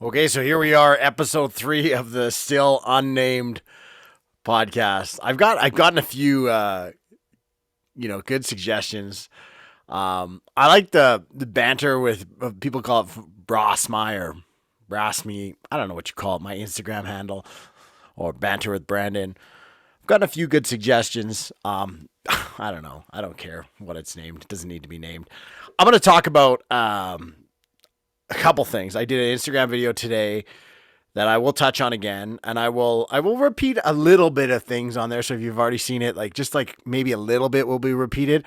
Okay, so here we are, episode 3 of the still unnamed podcast. I've gotten a few good suggestions. I like the banter with people call it Brass or Brass Me. I don't know what you call it. My Instagram handle or banter with Brandon. I've gotten a few good suggestions. I don't know. I don't care what it's named. It doesn't need to be named. I'm going to talk about a couple things. I did an Instagram video today that I will touch on again, and I will repeat a little bit of things on there. So if you've already seen it, just maybe a little bit will be repeated.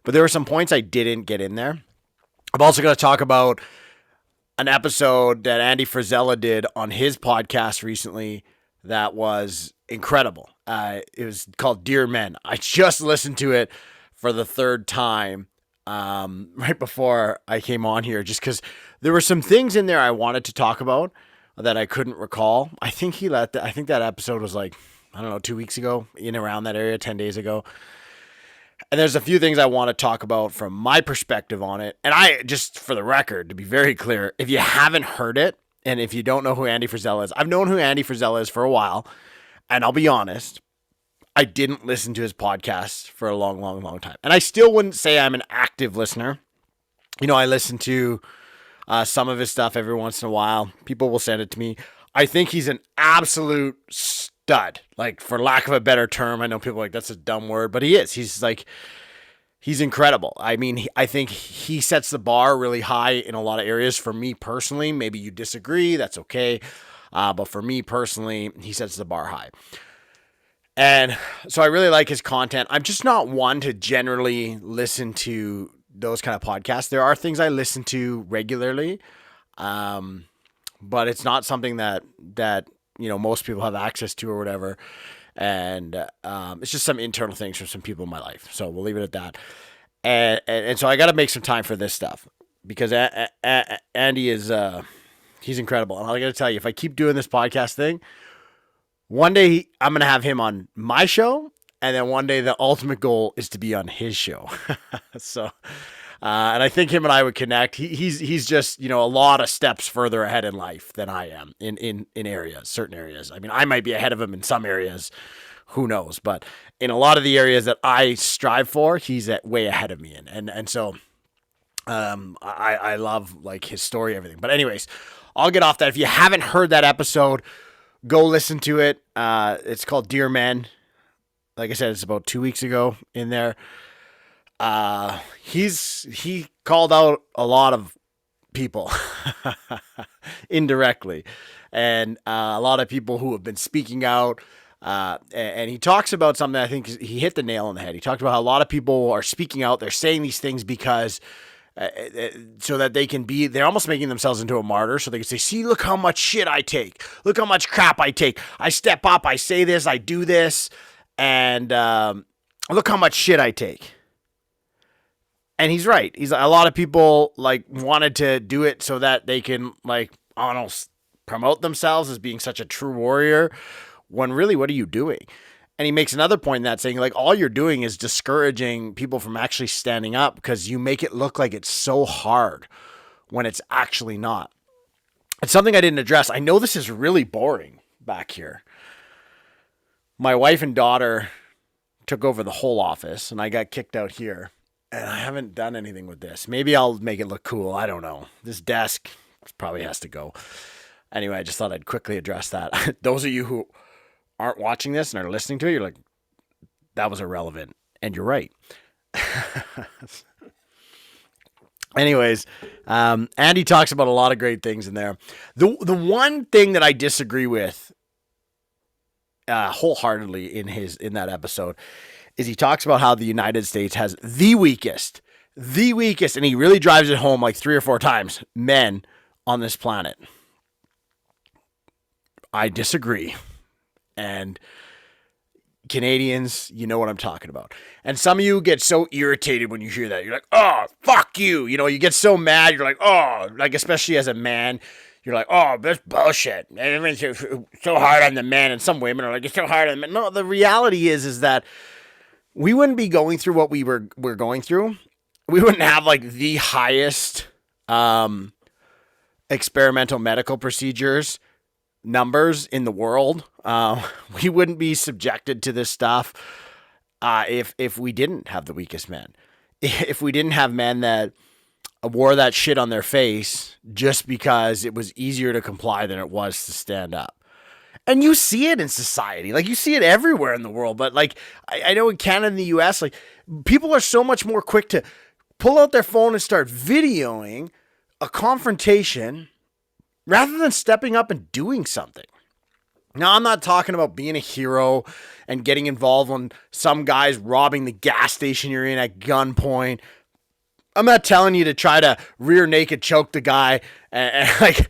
But there were some points I didn't get in there. I'm also going to talk about an episode that Andy Frisella did on his podcast recently that was incredible. It was called Dear Men. I just listened to it for the third time right before I came on here, just because there were some things in there I wanted to talk about that I couldn't recall. I think I think that episode was 2 weeks ago, in around that area, 10 days ago. And there's a few things I want to talk about from my perspective on it. And I, just for the record, to be very clear, if you haven't heard it, and if you don't know who Andy Frisella is, I've known who Andy Frisella is for a while. And I'll be honest, I didn't listen to his podcast for a long, long, long time. And I still wouldn't say I'm an active listener. I listen to some of his stuff every once in a while. People will send it to me. I think he's an absolute stud, for lack of a better term. I know people are like, that's a dumb word, but he is. He's incredible. I mean, I think he sets the bar really high in a lot of areas. For me personally, maybe you disagree, that's okay. But for me personally, he sets the bar high. And so I really like his content. I'm just not one to generally listen to those kind of podcasts. There are things I listen to regularly, but it's not something that most people have access to or whatever. And it's just some internal things from some people in my life. So we'll leave it at that. And so I got to make some time for this stuff because Andy is he's incredible. And I got to tell you, if I keep doing this podcast thing, one day I'm going to have him on my show. And then one day the ultimate goal is to be on his show. So, and I think him and I would connect. He's just, a lot of steps further ahead in life than I am in areas, certain areas. I mean, I might be ahead of him in some areas, who knows? But in a lot of the areas that I strive for, he's way ahead of me in. And so, I love his story, everything. But anyways, I'll get off that. If you haven't heard that episode, go listen to it. It's called Dear Men. Like I said, it's about 2 weeks ago in there. He called out a lot of people indirectly, and a lot of people who have been speaking out. And he talks about something, I think he hit the nail on the head. He talked about how a lot of people are speaking out. They're saying these things because so that they're almost making themselves into a martyr. So they can say, see, look how much shit I take. Look how much crap I take. I step up. I say this. I do this. And look how much shit I take. And he's right. A lot of people wanted to do it so that they can promote themselves as being such a true warrior, when really, what are you doing? And he makes another point in that, saying all you're doing is discouraging people from actually standing up because you make it look like it's so hard when it's actually not. It's something I didn't address. I know this is really boring back here. My wife and daughter took over the whole office, and I got kicked out here. And I haven't done anything with this. Maybe I'll make it look cool. I don't know. This desk probably has to go. Anyway, I just thought I'd quickly address that. Those of you who aren't watching this and are listening to it, you're like, that was irrelevant. And you're right. Anyways, Andy talks about a lot of great things in there. The one thing that I disagree with wholeheartedly in that episode is he talks about how the United States has the weakest, and he really drives it home 3 or 4 times, men on this planet. I disagree. And Canadians, you know what I'm talking about. And some of you get so irritated when you hear that. You're like, oh, fuck you. You get so mad. You're like, oh, especially as a man, you're like, oh, that's bullshit. Everyone's so hard on the men. And some women are like, it's so hard on the men. No, the reality is that we wouldn't be going through what we're going through. We wouldn't have the highest experimental medical procedures numbers in the world. We wouldn't be subjected to this stuff if we didn't have the weakest men. If we didn't have men that wore that shit on their face just because it was easier to comply than it was to stand up. And you see it in society. Like, you see it everywhere in the world. But, like, I know in Canada and the US, like, people are so much more quick to pull out their phone and start videoing a confrontation rather than stepping up and doing something. Now, I'm not talking about being a hero and getting involved when some guy's robbing the gas station you're in at gunpoint. I'm not telling you to try to rear naked choke the guy. And like,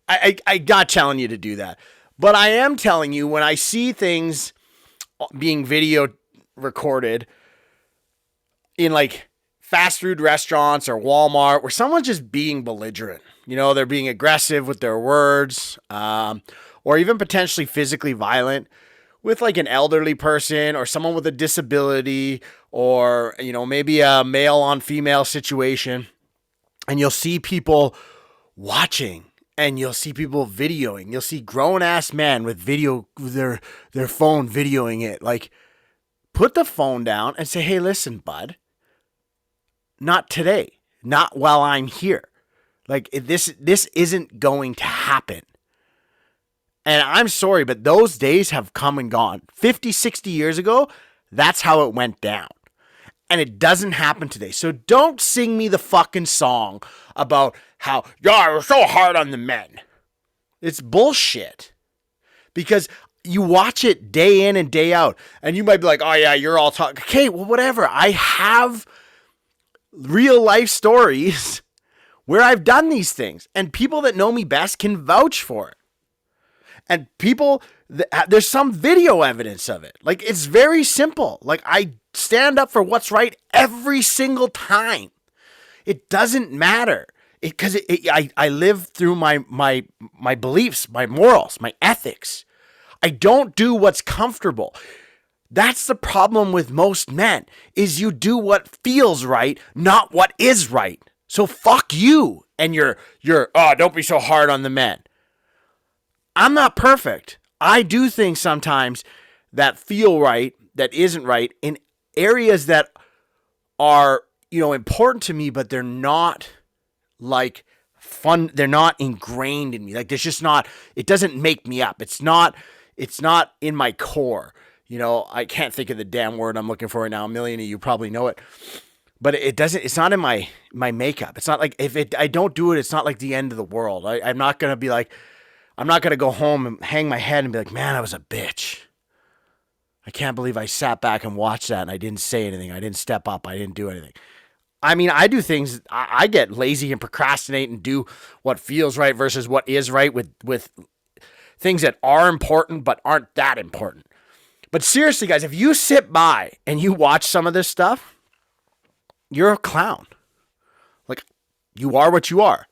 I'm not telling you to do that. But I am telling you, when I see things being video recorded in like fast food restaurants or Walmart where someone's just being belligerent, you know, they're being aggressive with their words, or even potentially physically violent with like an elderly person or someone with a disability, or, you know, maybe a male on female situation, and you'll see people watching. And you'll see people videoing. You'll see grown-ass men with their phone videoing it. Like, put the phone down and say, hey, listen, bud. Not today. Not while I'm here. Like, this isn't going to happen. And I'm sorry, but those days have come and gone. 50, 60 years ago, that's how it went down. And it doesn't happen today. So don't sing me the fucking song about how, yeah, you're so hard on the men. It's bullshit. Because you watch it day in and day out. And you might be like, oh yeah, you're all talking. Okay, well, whatever. I have real life stories where I've done these things. And people that know me best can vouch for it. And people, there's some video evidence of it. Like, it's very simple. Like, I stand up for what's right every single time. It doesn't matter. Because I live through my beliefs, my morals, my ethics. I don't do what's comfortable. That's the problem with most men, is you do what feels right, not what is right. So fuck you and your don't be so hard on the men. I'm not perfect. I do things sometimes that feel right, that isn't right, in areas that are, you know, important to me, but they're not like fun. They're not ingrained in me. Like, there's just not, it doesn't make me up. It's not in my core. You know, I can't think of the damn word I'm looking for right now. A million of you probably know it, but it's not in my makeup. It's not like, I don't do it, it's not like the end of the world. I'm not going to be like, I'm not going to go home and hang my head and be like, man, I was a bitch. I can't believe I sat back and watched that and I didn't say anything. I didn't step up. I didn't do anything. I mean, I do things, I get lazy and procrastinate and do what feels right versus what is right with things that are important but aren't that important. But seriously, guys, if you sit by and you watch some of this stuff, you're a clown. Like, you are what you are.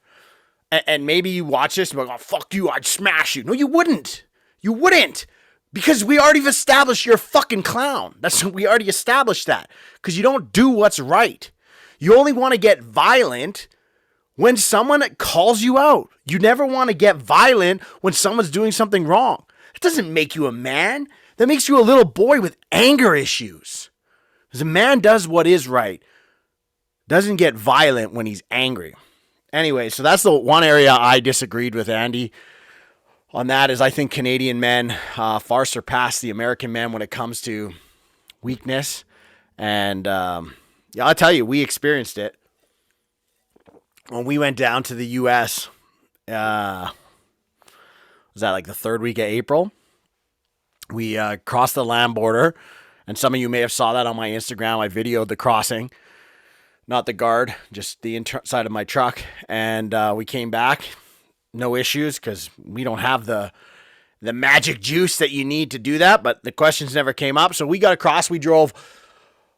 And maybe you watch this and be like, oh, fuck you, I'd smash you. No, you wouldn't. You wouldn't. Because we already established you're a fucking clown. We already established that. Because you don't do what's right. You only want to get violent when someone calls you out. You never want to get violent when someone's doing something wrong. It doesn't make you a man. That makes you a little boy with anger issues. Because a man does what is right. Doesn't get violent when he's angry. Anyway, so that's the one area I disagreed with Andy on. That is, I think Canadian men far surpass the American men when it comes to weakness. And yeah, I'll tell you, we experienced it when we went down to the U.S. Was that like the third week of April? We crossed the land border, and some of you may have saw that on my Instagram. I videoed the crossing. Not the guard, just the inside of my truck. And we came back. No issues, because we don't have the magic juice that you need to do that. But the questions never came up. So we got across. We drove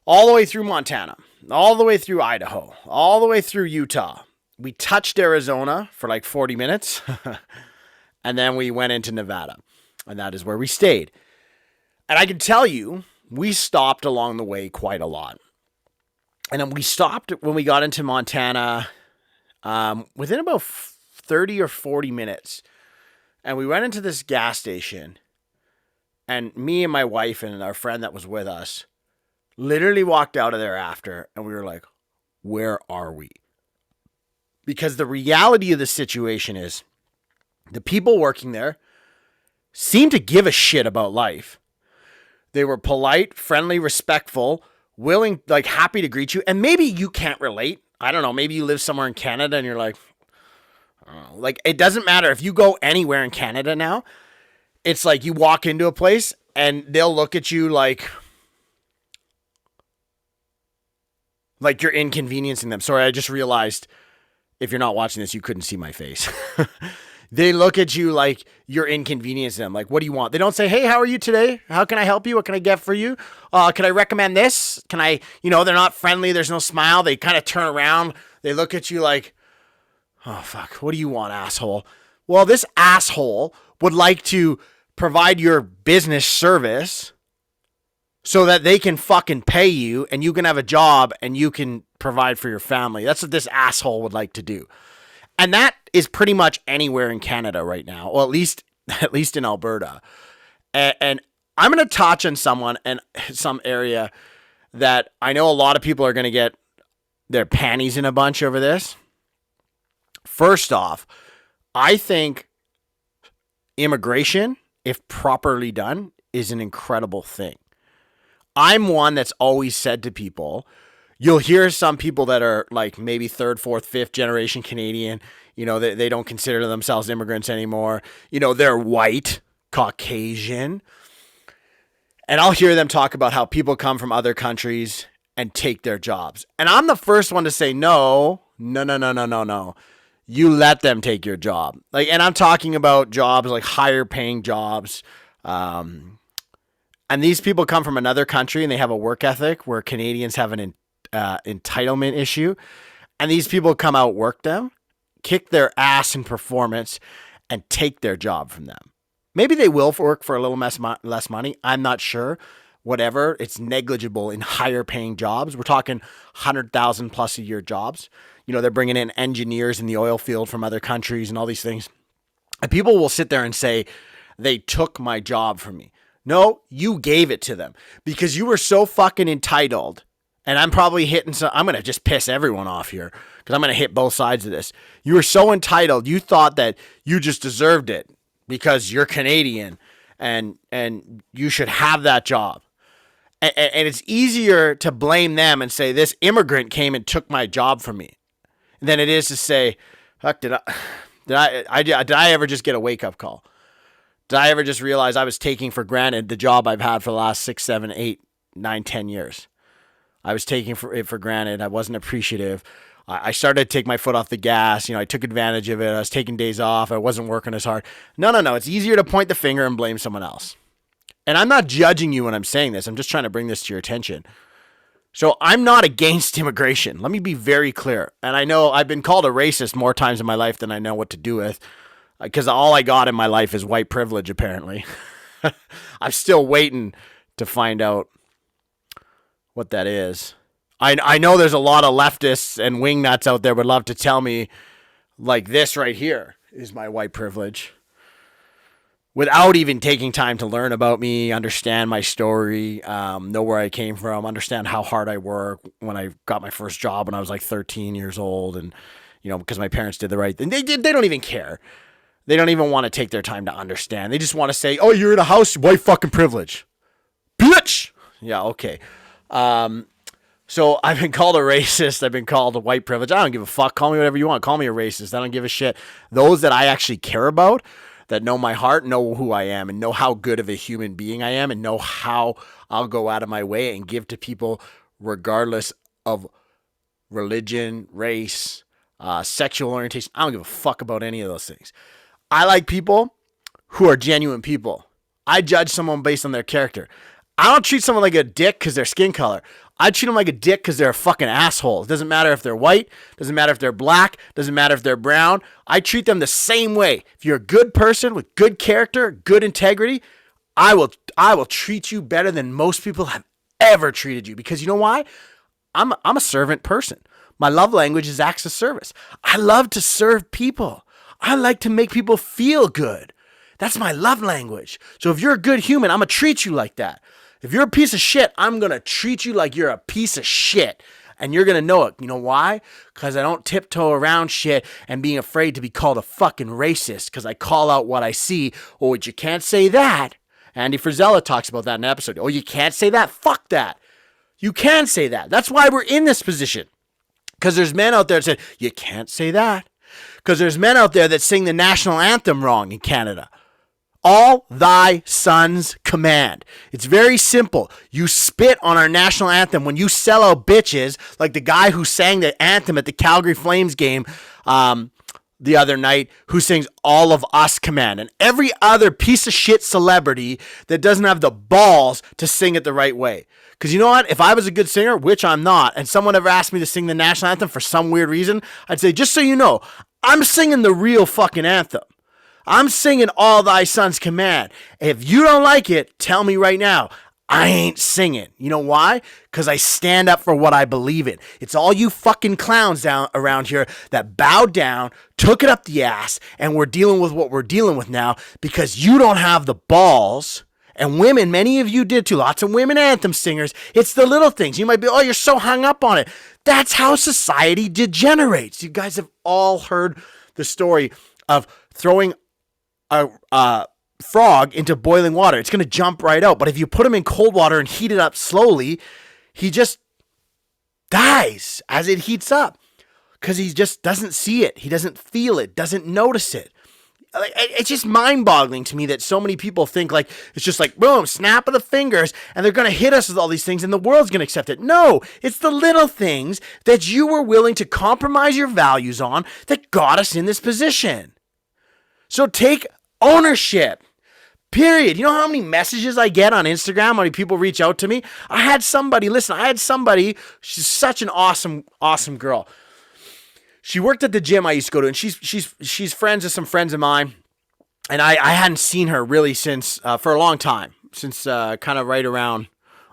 all the way through Montana, all the way through Idaho, all the way through Utah. We touched Arizona for like 40 minutes. And then we went into Nevada. And that is where we stayed. And I can tell you, we stopped along the way quite a lot. And then we stopped when we got into Montana within about 30 or 40 minutes. And we went into this gas station, and me and my wife and our friend that was with us literally walked out of there after, and we were like, where are we? Because the reality of the situation is the people working there seem to give a shit about life. They were polite, friendly, respectful, willing, like happy to greet you. And maybe you can't relate. I don't know. Maybe you live somewhere in Canada and you're like, oh. Like, it doesn't matter if you go anywhere in Canada now. It's like you walk into a place and they'll look at you like you're inconveniencing them. Sorry, I just realized if you're not watching this, you couldn't see my face. They look at you like you're inconveniencing them. Like, what do you want? They don't say, hey, how are you today? How can I help you? What can I get for you? Can I recommend this? Can I, they're not friendly. There's no smile. They kind of turn around. They look at you like, oh, fuck, what do you want, asshole? Well, this asshole would like to provide your business service so that they can fucking pay you and you can have a job and you can provide for your family. That's what this asshole would like to do. And that is pretty much anywhere in Canada right now, or at least in Alberta. And I'm going to touch on some area that I know a lot of people are going to get their panties in a bunch over this. First off, I think immigration, if properly done, is an incredible thing. I'm one that's always said to people, you'll hear some people that are like maybe third, fourth, fifth generation Canadian, they don't consider themselves immigrants anymore. They're white, Caucasian. And I'll hear them talk about how people come from other countries and take their jobs. And I'm the first one to say, no. You let them take your job. And I'm talking about jobs like higher paying jobs. And these people come from another country and they have a work ethic where Canadians have an entitlement issue. And these people come out, work them, kick their ass in performance, and take their job from them. Maybe they will work for a little less money. I'm not sure. Whatever. It's negligible in higher paying jobs. We're talking 100,000 plus a year jobs. They're bringing in engineers in the oil field from other countries and all these things. And people will sit there and say, they took my job from me. No, you gave it to them because you were so fucking entitled. And I'm probably I'm going to just piss everyone off here because I'm going to hit both sides of this. You were so entitled. You thought that you just deserved it because you're Canadian and you should have that job. And it's easier to blame them and say, this immigrant came and took my job from me than it is to say, fuck, did I ever just get a wake up call? Did I ever just realize I was taking for granted the job I've had for the last 6, 7, 8, 9, 10 years? I was taking it for granted. I wasn't appreciative. I started to take my foot off the gas. I took advantage of it. I was taking days off. I wasn't working as hard. No. It's easier to point the finger and blame someone else. And I'm not judging you when I'm saying this. I'm just trying to bring this to your attention. So I'm not against immigration. Let me be very clear. And I know I've been called a racist more times in my life than I know what to do with. Because all I got in my life is white privilege, apparently. I'm still waiting to find out what that is. I know there's a lot of leftists and wingnuts out there would love to tell me, like, this right here is my white privilege. Without even taking time to learn about me, understand my story, know where I came from, understand how hard I work when I got my first job when I was like 13 years old. And, because my parents did the right thing. They don't even care. They don't even want to take their time to understand. They just want to say, oh, you're in a house, white fucking privilege. Bitch! Yeah, okay. So I've been called a racist. I've been called a white privilege. I don't give a fuck. Call me whatever you want. Call me a racist. I don't give a shit. Those that I actually care about, that know my heart, know who I am, and know how good of a human being I am, and know how I'll go out of my way and give to people regardless of religion, race, sexual orientation. I don't give a fuck about any of those things. I like people who are genuine people. I judge someone based on their character. I don't treat someone like a dick because their skin color. I treat them like a dick because they're a fucking asshole. It doesn't matter if they're white. Doesn't matter if they're black. Doesn't matter if they're brown. I treat them the same way. If you're a good person with good character, good integrity, I will treat you better than most people have ever treated you. Because you know why? I'm a servant person. My love language is acts of service. I love to serve people. I like to make people feel good. That's my love language. So if you're a good human, I'm going to treat you like that. If you're a piece of shit, I'm going to treat you like you're a piece of shit. And you're going to know it. You know why? Because I don't tiptoe around shit and being afraid to be called a fucking racist because I call out what I see. Oh, you can't say that. Andy Frisella talks about that in an episode. Oh, you can't say that? Fuck that. You can say that. That's why we're in this position. Because there's men out there that say, you can't say that. Because there's men out there that sing the national anthem wrong in Canada. All thy sons command. It's very simple. You spit on our national anthem when you sell out bitches like the guy who sang the anthem at the Calgary Flames game the other night who sings all of us command. And every other piece of shit celebrity that doesn't have the balls to sing it the right way. Because you know what? If I was a good singer, which I'm not, and someone ever asked me to sing the national anthem for some weird reason, I'd say, just so you know, I'm singing the real fucking anthem. I'm singing all thy sons command. If you don't like it, tell me right now. I ain't singing. You know why? Because I stand up for what I believe in. It's all you fucking clowns down around here that bowed down, took it up the ass, and we're dealing with what we're dealing with now because you don't have the balls. And women, many of you did too. Lots of women anthem singers. It's the little things. You might be, oh, you're so hung up on it. That's how society degenerates. You guys have all heard the story of throwing a frog into boiling water. It's going to jump right out. But if you put him in cold water and heat it up slowly, he just dies as it heats up because he just doesn't see it. He doesn't feel it, doesn't notice it. It's just mind-boggling to me that so many people think like it's just like, boom, snap of the fingers, and they're going to hit us with all these things and the world's going to accept it. No, it's the little things that you were willing to compromise your values on that got us in this position. So take ownership. Period. You know how many messages I get on Instagram? How many people reach out to me? I had somebody, she's such an awesome girl. She worked at the gym I used to go to, and she's friends with some friends of mine. And I hadn't seen her really since, for a long time, since kind of right around,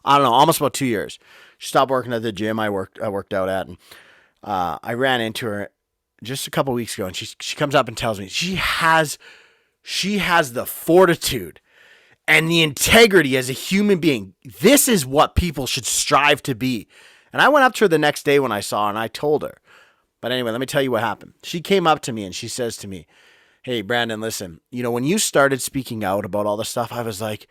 I don't know, almost about 2 years. She stopped working at the gym I worked out at, and I ran into her just a couple weeks ago, and she comes up and tells me she has the fortitude and the integrity as a human being. This is what people should strive to be. And I went up to her the next day when I saw her, and I told her. But anyway, let me tell you what happened. She came up to me and she says to me, hey, Brandon, listen, when you started speaking out about all this stuff, I was like,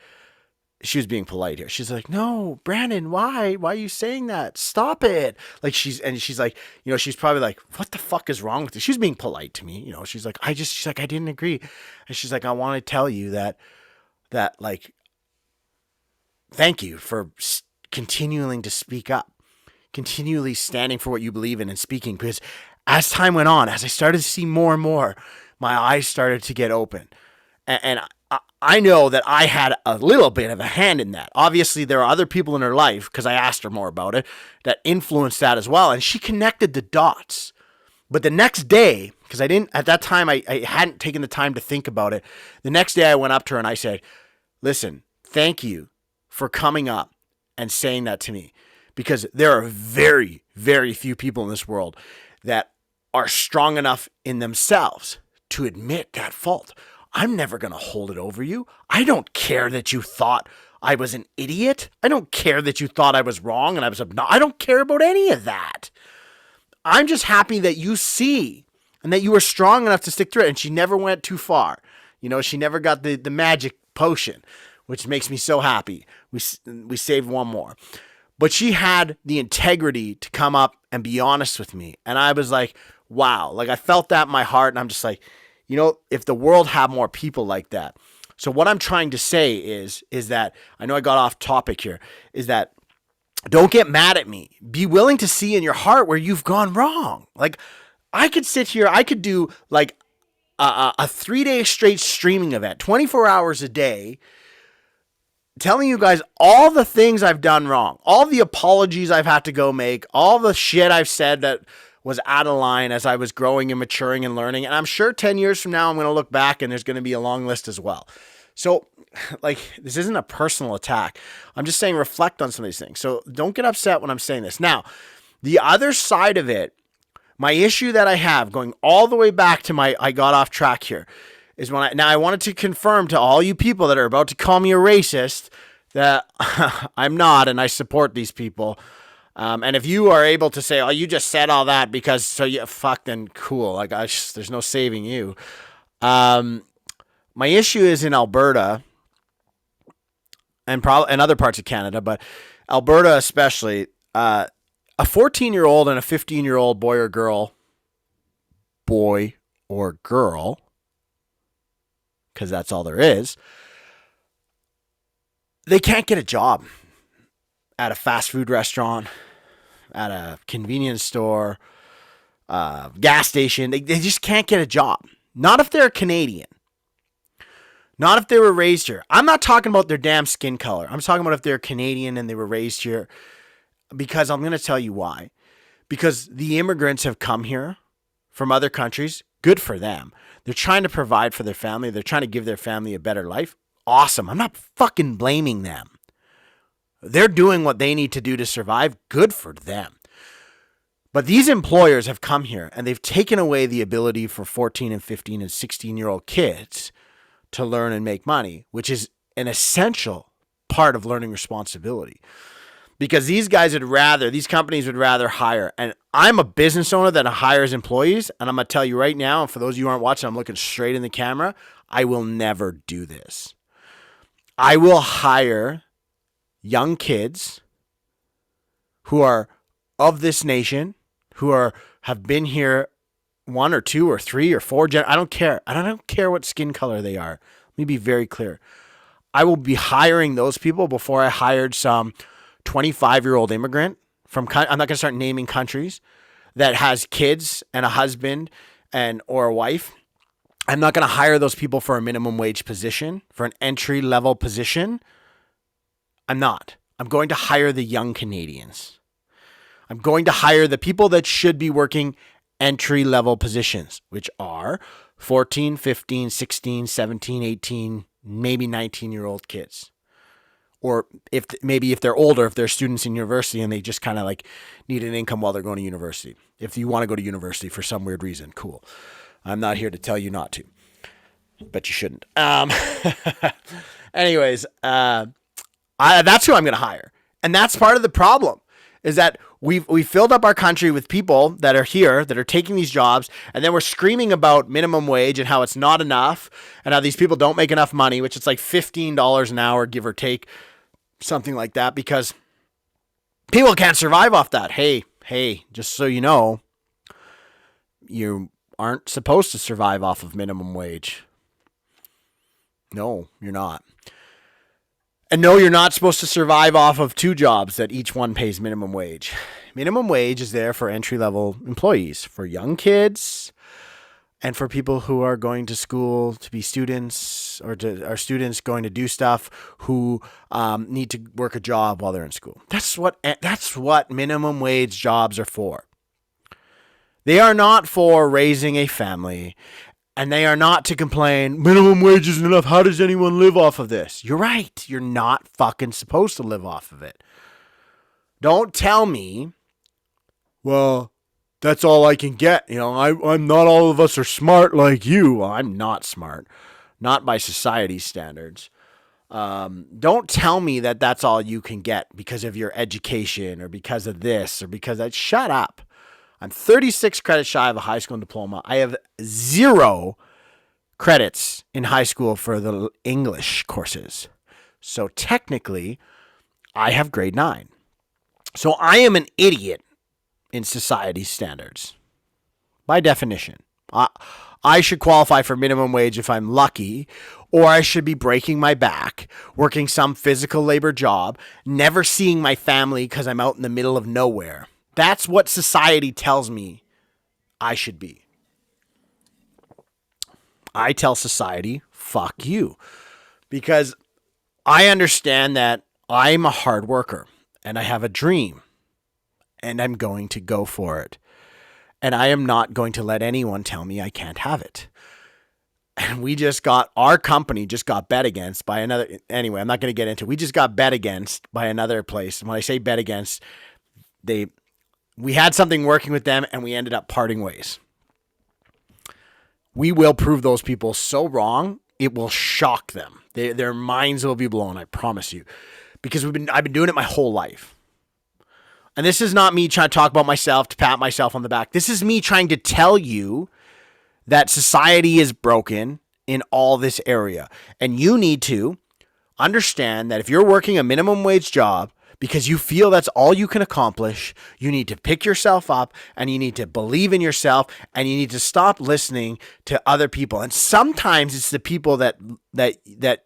she was being polite here. She's like, no, Brandon, why are you saying that? Stop it. Like she's like, she's probably like, what the fuck is wrong with you? She's being polite to me. She's like, I didn't agree. And she's like, I want to tell you that like, thank you for continuing to speak up, continually standing for what you believe in and speaking. Because as time went on, as I started to see more and more, my eyes started to get open. And I know that I had a little bit of a hand in that. Obviously, there are other people in her life, because I asked her more about it, that influenced that as well. And she connected the dots. But the next day, because at that time, I hadn't taken the time to think about it. The next day I went up to her and I said, listen, thank you for coming up and saying that to me. Because there are very, very few people in this world that are strong enough in themselves to admit that fault. I'm never going to hold it over you. I don't care that you thought I was an idiot. I don't care that you thought I was wrong and I was I don't care about any of that. I'm just happy that you see and that you were strong enough to stick through it. And she never went too far. She never got the magic potion, which makes me so happy. We saved one more. But she had the integrity to come up and be honest with me. And I was like, wow. Like I felt that in my heart. And I'm just like, if the world had more people like that. So what I'm trying to say is that, I know I got off topic here, is that don't get mad at me. Be willing to see in your heart where you've gone wrong. Like I could sit here, I could do like a 3-day straight streaming event, 24 hours a day, telling you guys all the things I've done wrong, all the apologies I've had to go make, all the shit I've said that was out of line as I was growing and maturing and learning. And I'm sure 10 years from now, I'm going to look back and there's going to be a long list as well. So like, this isn't a personal attack. I'm just saying, reflect on some of these things. So don't get upset when I'm saying this. Now, the other side of it, My issue that I have going all the way back to I got off track here is now I wanted to confirm to all you people that are about to call me a racist that I'm not, and I support these people. And if you are able to say, oh, you just said all that because, so yeah, fuck, then cool. Like, there's no saving you. My issue is in Alberta and other parts of Canada, but Alberta especially, a 14-year-old and a 15-year-old boy or girl, because that's all there is, they can't get a job at a fast food restaurant, at a convenience store, gas station. They just can't get a job. Not if they're Canadian. Not if they were raised here. I'm not talking about their damn skin color. I'm talking about if they're Canadian and they were raised here. Because I'm going to tell you why. Because the immigrants have come here from other countries. Good for them. They're trying to provide for their family. They're trying to give their family a better life. Awesome. I'm not fucking blaming them. They're doing what they need to do to survive. Good for them. But these employers have come here and they've taken away the ability for 14 and 15 and 16-year-old kids to learn and make money, which is an essential part of learning responsibility. Because these companies would rather hire. And I'm a business owner that hires employees. And I'm going to tell you right now, and for those of you who aren't watching, I'm looking straight in the camera. I will never do this. I will hire young kids who are of this nation, who have been here 1 or 2 or 3 or 4 I don't care. I don't care what skin color they are. Let me be very clear. I will be hiring those people before I hired some 25-year-old immigrant I'm not going to start naming countries that has kids and a husband or a wife. I'm not going to hire those people for a minimum wage position, for an entry-level position. I'm not. I'm going to hire the young Canadians. I'm going to hire the people that should be working entry-level positions, which are 14, 15, 16, 17, 18, maybe 19-year-old kids. Or if they're older, if they're students in university and they just kind of like need an income while they're going to university. If you want to go to university for some weird reason, cool. I'm not here to tell you not to, but you shouldn't. Anyways, that's who I'm going to hire. And that's part of the problem is that we filled up our country with people that are here, that are taking these jobs, and then we're screaming about minimum wage and how it's not enough and how these people don't make enough money, which it's like $15 an hour, give or take, something like that, because people can't survive off that. Hey, just so you know, you aren't supposed to survive off of minimum wage. No, you're not. And no, you're not supposed to survive off of 2 jobs that each one pays minimum wage. Minimum wage is there for entry-level employees, for young kids, and for people who are going to school to be students or are students going to do stuff who need to work a job while they're in school. That's what minimum wage jobs are for. They are not for raising a family, and they are not to complain, minimum wage isn't enough. How does anyone live off of this? You're right. You're not fucking supposed to live off of it. Don't tell me, well, that's all I can get. You know, I'm not all of us are smart like you. Well, I'm not smart. Not by society's standards. Don't tell me that that's all you can get because of your education or because of this or because that. Shut up. I'm 36 credits shy of a high school diploma. I have 0 credits in high school for the English courses. So technically, I have grade 9. So I am an idiot in society's standards. By definition. I should qualify for minimum wage if I'm lucky, or I should be breaking my back, working some physical labor job, never seeing my family because I'm out in the middle of nowhere. That's what society tells me I should be. I tell society, fuck you. Because I understand that I'm a hard worker and I have a dream and I'm going to go for it. And I am not going to let anyone tell me I can't have it. And our company just got bet against by another, anyway, I'm not going to get into it. We just got bet against by another place. And when I say bet against, we had something working with them and we ended up parting ways. We will prove those people so wrong, it will shock them. Their minds will be blown, I promise you. Because I've been doing it my whole life. And this is not me trying to talk about myself, to pat myself on the back. This is me trying to tell you that society is broken in all this area. And you need to understand that if you're working a minimum wage job because you feel that's all you can accomplish, you need to pick yourself up and you need to believe in yourself and you need to stop listening to other people. And sometimes it's the people that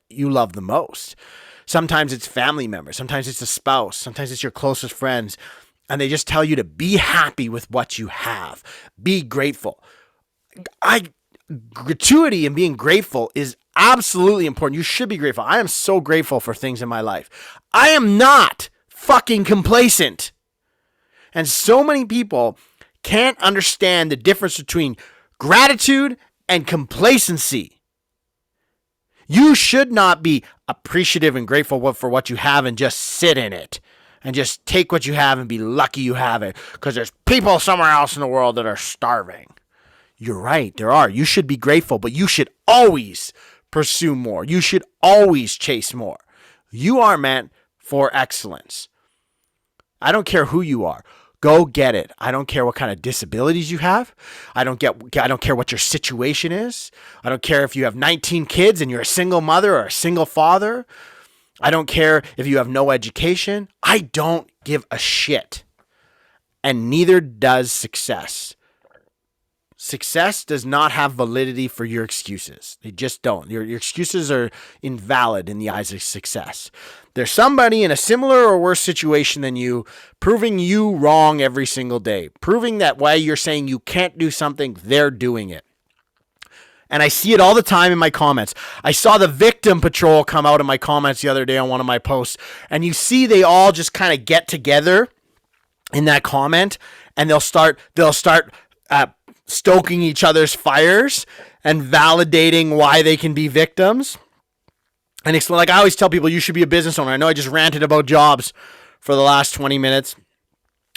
you love the most. Sometimes it's family members. Sometimes it's a spouse. Sometimes it's your closest friends. And they just tell you to be happy with what you have. Be grateful. Gratuity and being grateful is absolutely important. You should be grateful. I am so grateful for things in my life. I am not fucking complacent. And so many people can't understand the difference between gratitude and complacency. You should not be appreciative and grateful for what you have and just sit in it and just take what you have and be lucky you have it because there's people somewhere else in the world that are starving. You're right, there are. You should be grateful, but you should always pursue more. You should always chase more. You are meant for excellence. I don't care who you are. Go get it. I don't care what kind of disabilities you have. I don't care what your situation is. I don't care if you have 19 kids and you're a single mother or a single father. I don't care if you have no education. I don't give a shit. And neither does success. Success does not have validity for your excuses. They just don't. Your excuses are invalid in the eyes of success. There's somebody in a similar or worse situation than you, proving you wrong every single day. Proving that why you're saying you can't do something, they're doing it. And I see it all the time in my comments. I saw the victim patrol come out in my comments the other day on one of my posts. And you see they all just kind of get together in that comment. And they'll start stoking each other's fires and validating why they can be victims. And it's like I always tell people, you should be a business owner. I know I just ranted about jobs for the last 20 minutes.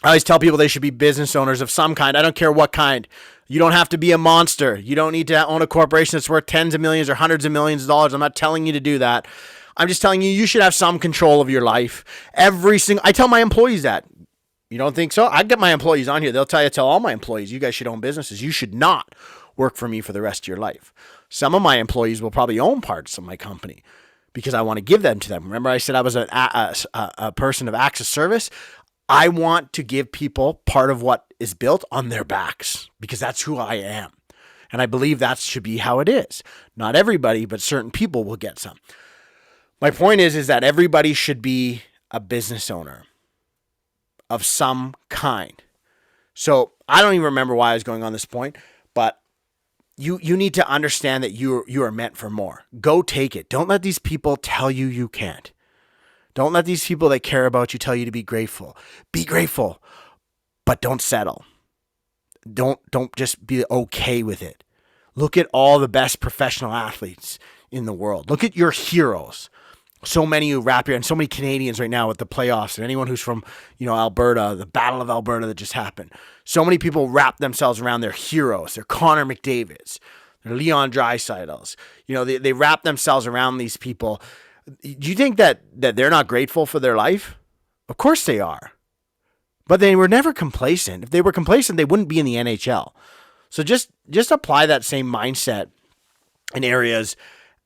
I always tell people they should be business owners of some kind. I don't care what kind. You don't have to be a monster. You don't need to own a corporation that's worth tens of millions or hundreds of millions of dollars. I'm not telling you to do that. I'm just telling you should have some control of your life. I tell my employees that. You don't think so? I get my employees on here. They'll tell all my employees, you guys should own businesses. You should not work for me for the rest of your life. Some of my employees will probably own parts of my company because I want to give them to them. Remember I said I was a person of acts of service? I want to give people part of what is built on their backs because that's who I am. And I believe that should be how it is. Not everybody, but certain people will get some. My point is that everybody should be a business owner of some kind. So I don't even remember why I was going on this point, but you need to understand that you are meant for more. Go take it. Don't let these people tell you can't. Don't let these people that care about you tell you to be grateful. Be grateful, but don't settle. Don't just be okay with it. Look at all the best professional athletes in the world. Look at your heroes. So many who rap here and so many Canadians right now with the playoffs and anyone who's from, Alberta, the Battle of Alberta that just happened. So many people wrap themselves around their heroes. They're Connor McDavids, they're Leon Draisaitl's. They wrap themselves around these people. Do you think that they're not grateful for their life? Of course they are. But they were never complacent. If they were complacent, they wouldn't be in the NHL. So just apply that same mindset in areas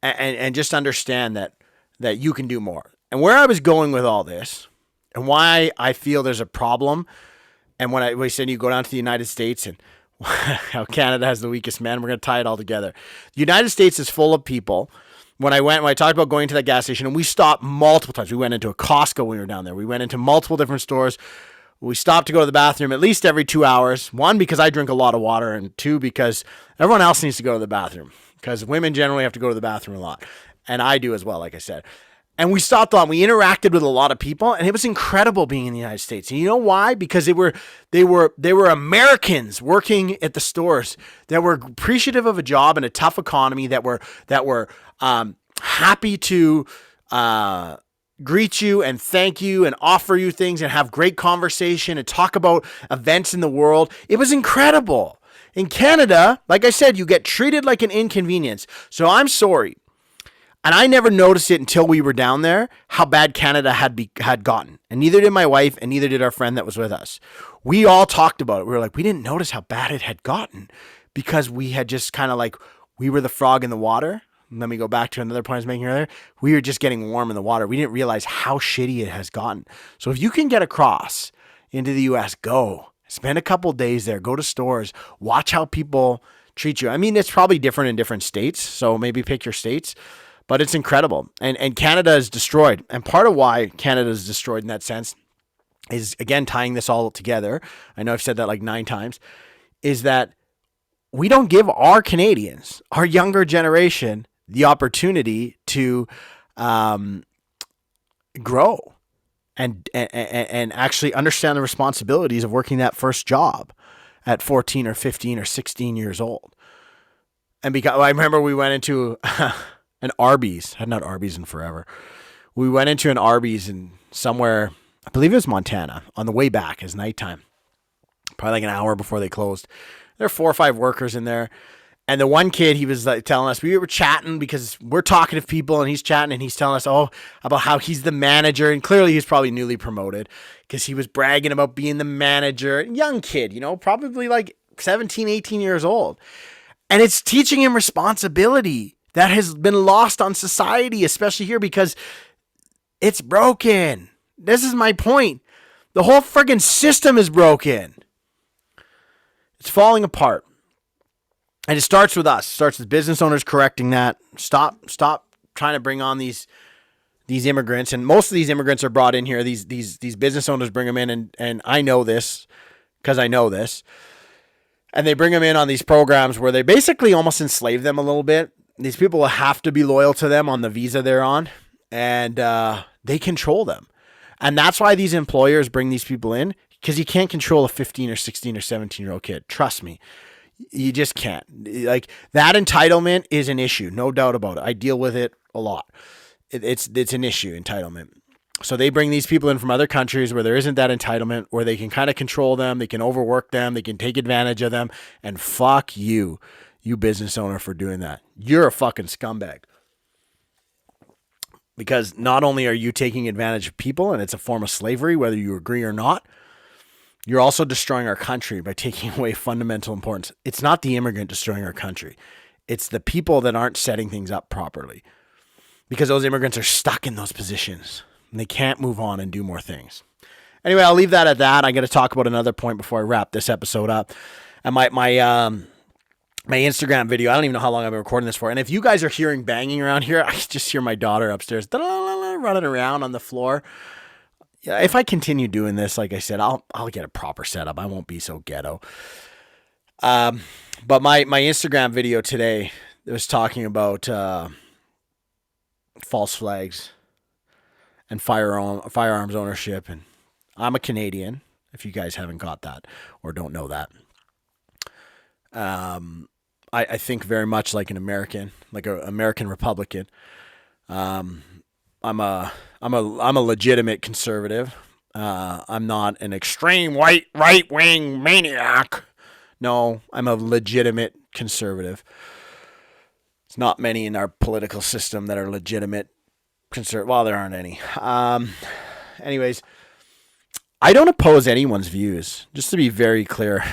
and just understand that you can do more. And where I was going with all this and why I feel there's a problem, and when we said you go down to the United States and how Canada has the weakest men, we're going to tie it all together. The United States is full of people. When I talked about going to that gas station, and we stopped multiple times. We went into a Costco when we were down there. We went into multiple different stores. We stopped to go to the bathroom at least every 2 hours. One, because I drink a lot of water, and two, because everyone else needs to go to the bathroom. Because women generally have to go to the bathroom a lot. And I do as well, like I said. And we stopped on. We interacted with a lot of people, and it was incredible being in the United States. And you know why? Because they were Americans working at the stores that were appreciative of a job in a tough economy, that were happy to greet you and thank you and offer you things and have great conversation and talk about events in the world. It was incredible. In Canada, like I said, you get treated like an inconvenience. So I'm sorry. And I never noticed it until we were down there, how bad Canada had gotten. And neither did my wife, and neither did our friend that was with us. We all talked about it. We were like, we didn't notice how bad it had gotten because we had just kind of like, we were the frog in the water. And let me go back to another point I was making earlier. We were just getting warm in the water. We didn't realize how shitty it has gotten. So if you can get across into the U.S., go. Spend a couple days there. Go to stores. Watch how people treat you. I mean, it's probably different in different states. So maybe pick your states. But it's incredible. And Canada is destroyed. And part of why Canada is destroyed in that sense is, again, tying this all together. I know I've said that like 9 times. Is that we don't give our Canadians, our younger generation, the opportunity to grow and actually understand the responsibilities of working that first job at 14 or 15 or 16 years old. And because I remember we went into an Arby's. I had not Arby's in forever. We went into an Arby's in somewhere, I believe it was Montana, on the way back as nighttime. Probably like an hour before they closed. There are 4 or 5 workers in there. And the one kid, he was like telling us, we were chatting because we're talking to people and he's chatting and he's telling us, about how he's the manager. And clearly he's probably newly promoted because he was bragging about being the manager. Young kid, probably like 17, 18 years old. And it's teaching him responsibility that has been lost on society, especially here because it's broken. This is my point. The whole friggin' system is broken. It's falling apart. And it starts with us. It starts with business owners correcting that. Stop trying to bring on these immigrants. And most of these immigrants are brought in here. These business owners bring them in, and I know this because I know this. And they bring them in on these programs where they basically almost enslave them a little bit. These people will have to be loyal to them on the visa they're on, and they control them. And that's why these employers bring these people in, because you can't control a 15 or 16 or 17-year-old kid. Trust me. You just can't. Like, that entitlement is an issue, no doubt about it. I deal with it a lot. It's an issue, entitlement. So they bring these people in from other countries where there isn't that entitlement, where they can kind of control them, they can overwork them, they can take advantage of them, and fuck you business owner, for doing that. You're a fucking scumbag. Because not only are you taking advantage of people, and it's a form of slavery, whether you agree or not, you're also destroying our country by taking away fundamental importance. It's not the immigrant destroying our country. It's the people that aren't setting things up properly. Because those immigrants are stuck in those positions. And they can't move on and do more things. Anyway, I'll leave that at that. I got to talk about another point before I wrap this episode up. And my Instagram video, I don't even know how long I've been recording this for. And if you guys are hearing banging around here, I just hear my daughter upstairs running around on the floor. Yeah, if I continue doing this, like I said, I'll get a proper setup. I won't be so ghetto. But my Instagram video today was talking about false flags and firearms ownership. And I'm a Canadian, if you guys haven't got that or don't know that. I think very much like an American, like an American Republican. I'm a legitimate conservative. I'm not an extreme right-wing maniac. No, I'm a legitimate conservative. It's not many in our political system that are legitimate conservative. Well, there aren't any. Anyways, I don't oppose anyone's views. Just to be very clear,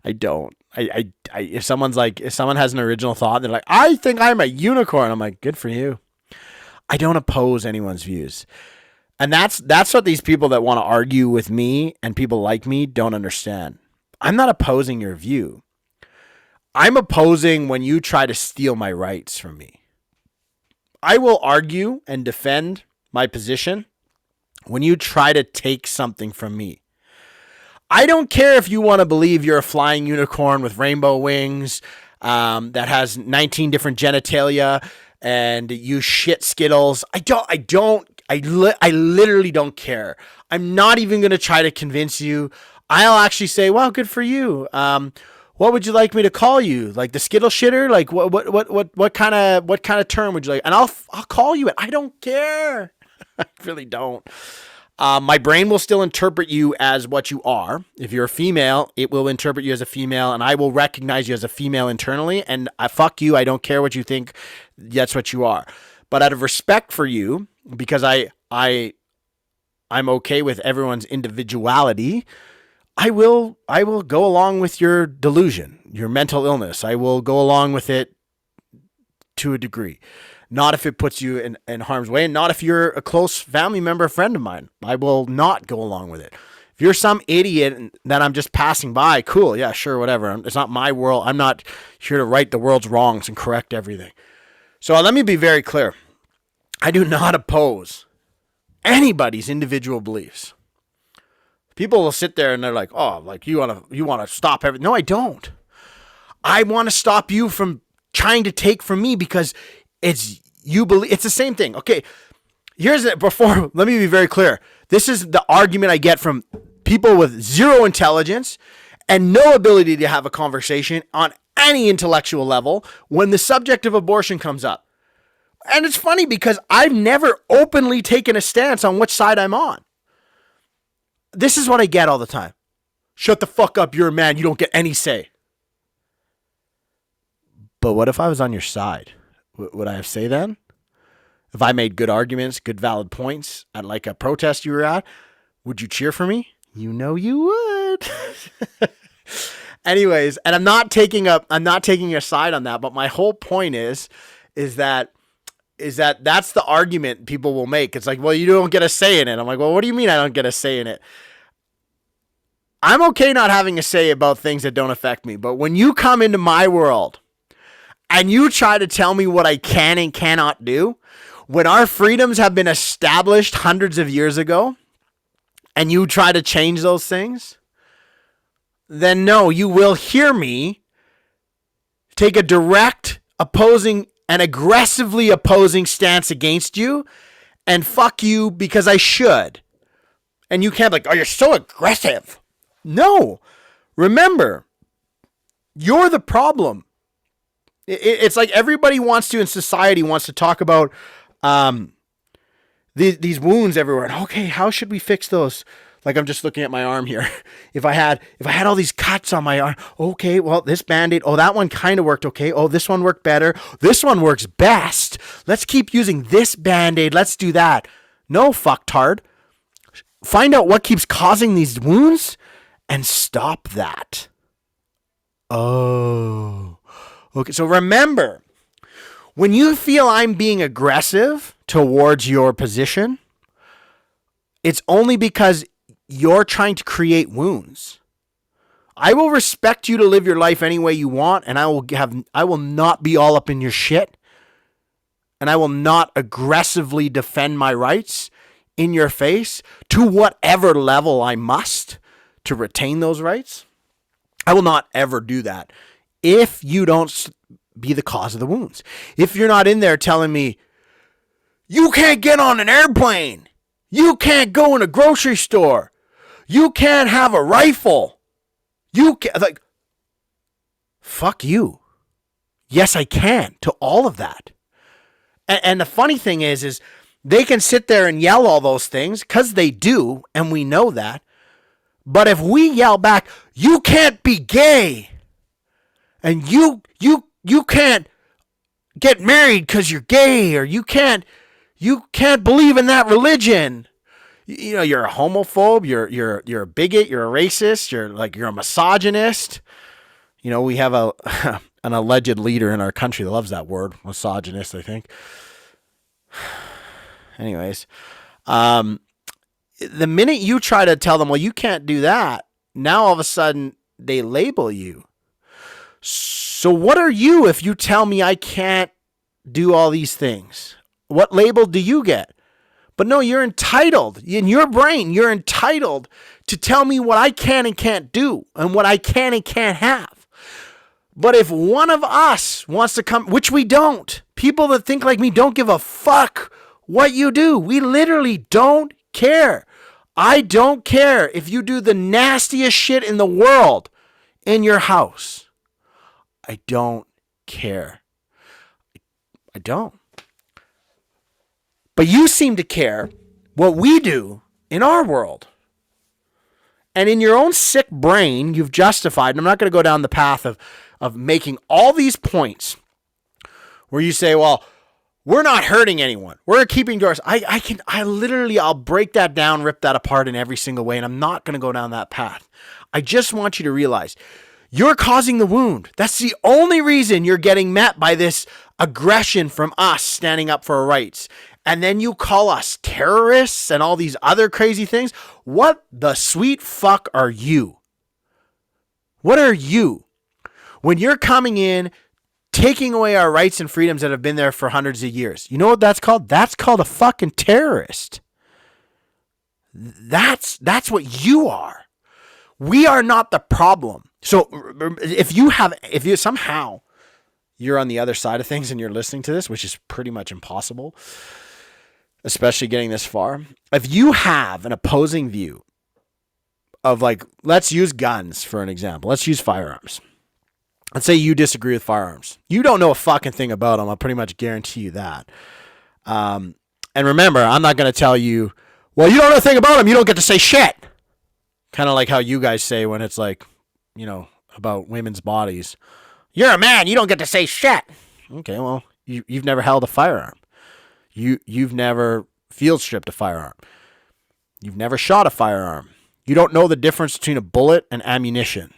I don't. If someone has an original thought, they're like, I think I'm a unicorn. I'm like, good for you. I don't oppose anyone's views. And that's what these people that want to argue with me and people like me don't understand. I'm not opposing your view. I'm opposing when you try to steal my rights from me. I will argue and defend my position when you try to take something from me. I don't care if you want to believe you're a flying unicorn with rainbow wings that has 19 different genitalia and you shit Skittles. I literally don't care. I'm not even going to try to convince you. I'll actually say, well, good for you. what would you like me to call you? Like the Skittle shitter? Like what kind of term would you like? And I'll call you it. I don't care. I really don't. My brain will still interpret you as what you are. If you're a female, it will interpret you as a female, and I will recognize you as a female internally. And fuck you. I don't care what you think. That's what you are. But out of respect for you, because I'm okay with everyone's individuality, I will go along with your delusion, your mental illness. I will go along with it to a degree. Not if it puts you in harm's way, and not if you're a close family member, a friend of mine. I will not go along with it. If you're some idiot that I'm just passing by, cool, yeah, sure, whatever. It's not my world. I'm not here to right the world's wrongs and correct everything. So let me be very clear. I do not oppose anybody's individual beliefs. People will sit there and they're like, oh, like you want to stop everything. No, I don't. I want to stop you from trying to take from me because it's the same thing. Okay, let me be very clear. This is the argument I get from people with zero intelligence and no ability to have a conversation on any intellectual level when the subject of abortion comes up. And it's funny because I've never openly taken a stance on which side I'm on. This is what I get all the time. Shut the fuck up, you're a man, you don't get any say. But what if I was on your side? Would I have say then? If I made good arguments, good valid points at like a protest you were at, would you cheer for me? You know you would. Anyways, and I'm not taking a side on that, but my whole point is that that's the argument people will make. It's like, well, you don't get a say in it. I'm like, well, what do you mean I don't get a say in it? I'm okay not having a say about things that don't affect me, but when you come into my world and you try to tell me what I can and cannot do, when our freedoms have been established hundreds of years ago, and you try to change those things, then no, you will hear me take a direct opposing and aggressively opposing stance against you and fuck you because I should. And you can't be like, oh, you're so aggressive. No. Remember, you're the problem. It's like everybody in society wants to talk about these wounds everywhere. And okay, how should we fix those? Like I'm just looking at my arm here. If I had all these cuts on my arm, okay, well, this Band-Aid, oh, that one kind of worked okay. Oh, this one worked better. This one works best. Let's keep using this Band-Aid. Let's do that. No, fucktard. Find out what keeps causing these wounds and stop that. Oh. Okay, so remember, when you feel I'm being aggressive towards your position, it's only because you're trying to create wounds. I will respect you to live your life any way you want, and I will not be all up in your shit, and I will not aggressively defend my rights in your face to whatever level I must to retain those rights. I will not ever do that if you don't be the cause of the wounds. If you're not in there telling me, you can't get on an airplane, you can't go in a grocery store, you can't have a rifle, you can't, like, fuck you. Yes, I can to all of that. And the funny thing is they can sit there and yell all those things because they do, and we know that. But if we yell back, you can't be gay, and you can't get married because you're gay, or you can't believe in that religion. You know, you're a homophobe, you're a bigot, you're a racist, you're a misogynist. You know, we have an alleged leader in our country that loves that word, misogynist, I think. Anyways, the minute you try to tell them, well, you can't do that, now all of a sudden they label you. So what are you if you tell me I can't do all these things? What label do you get? But no, you're entitled. In your brain, you're entitled to tell me what I can and can't do and what I can and can't have. But if one of us wants to come, which we don't, people that think like me don't give a fuck what you do. We literally don't care. I don't care if you do the nastiest shit in the world in your house. I don't care. I don't. But you seem to care what we do in our world. And in your own sick brain, you've justified, and I'm not going to go down the path of making all these points where you say, well, we're not hurting anyone. We're keeping doors. I'll break that down, rip that apart in every single way, and I'm not going to go down that path. I just want you to realize you're causing the wound. That's the only reason you're getting met by this aggression from us standing up for our rights. And then you call us terrorists and all these other crazy things. What the sweet fuck are you? What are you? When you're coming in, taking away our rights and freedoms that have been there for hundreds of years. You know what that's called? That's called a fucking terrorist. That's what you are. We are not the problem. So if you somehow you're on the other side of things and you're listening to this, which is pretty much impossible, especially getting this far, if you have an opposing view of, like, let's use guns for an example. Let's use firearms. Let's say you disagree with firearms. You don't know a fucking thing about them. I'll pretty much guarantee you that. And remember, I'm not going to tell you, well, you don't know a thing about them. You don't get to say shit. Kind of like how you guys say when it's like, about women's bodies. You're a man. You don't get to say shit. Okay, well, you've never held a firearm. You've never field stripped a firearm. You've never shot a firearm. You don't know the difference between a bullet and ammunition.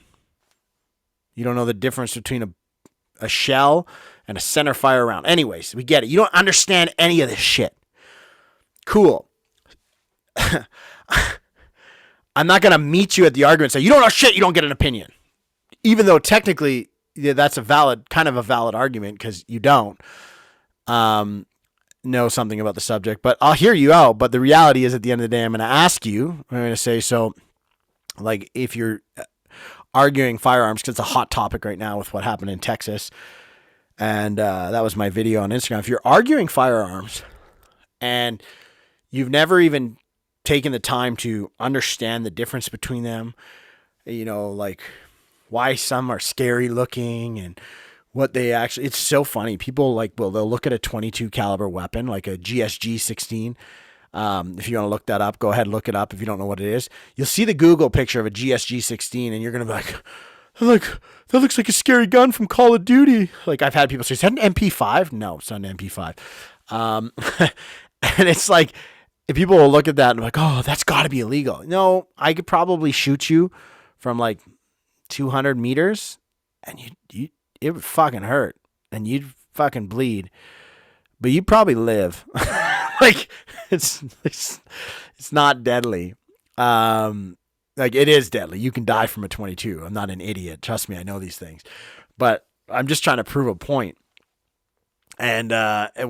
You don't know the difference between a shell and a center fire round. Anyways, we get it. You don't understand any of this shit. Cool. I'm not going to meet you at the argument and say, you don't know shit, you don't get an opinion. Even though technically that's a valid argument because you don't know something about the subject. But I'll hear you out. But the reality is, at the end of the day, I'm going to ask you, I'm going to say, so, like, if you're arguing firearms, because it's a hot topic right now with what happened in Texas, and that was my video on Instagram. If you're arguing firearms and you've never even taken the time to understand the difference between them, like why some are scary looking and what they actually, it's so funny. People they'll look at a 22 caliber weapon, like a GSG 16. If you want to look that up, go ahead and look it up. If you don't know what it is, you'll see the Google picture of a GSG 16 and you're going to be like, that looks like a scary gun from Call of Duty. Like, I've had people say, is that an MP5? No, it's not an MP5. And it's like, if people will look at that and be like, oh, that's got to be illegal. No, I could probably shoot you from like 200 meters and it would fucking hurt and you'd fucking bleed, but you'd probably live. Like, it's not deadly. Like, it is deadly. You can die from a 22. I'm not an idiot. Trust me, I know these things. But I'm just trying to prove a point. And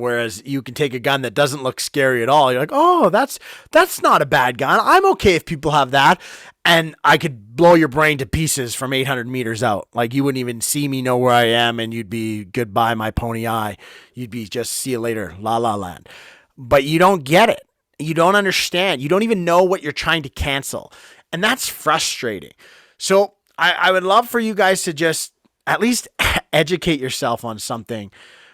whereas you can take a gun that doesn't look scary at all, you're like, oh, that's not a bad gun. I'm okay if people have that. And I could blow your brain to pieces from 800 meters out. Like, you wouldn't even see me, know where I am, and you'd be goodbye, my pony eye. You'd be just see you later, la la land. But you don't get it. You don't understand. You don't even know what you're trying to cancel. And that's frustrating. So I would love for you guys to just at least educate yourself on something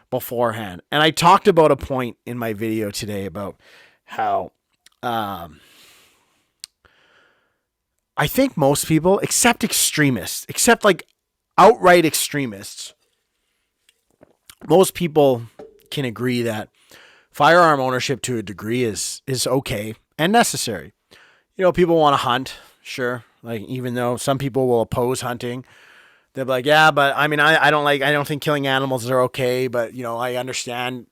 beforehand. And I talked about a point in my video today about how I think most people, except extremists, except like outright extremists, most people can agree that firearm ownership to a degree is okay and necessary. People want to hunt, sure. Like, even though some people will oppose hunting, they'll be like, yeah, but I mean, I don't think killing animals are okay, but I understand,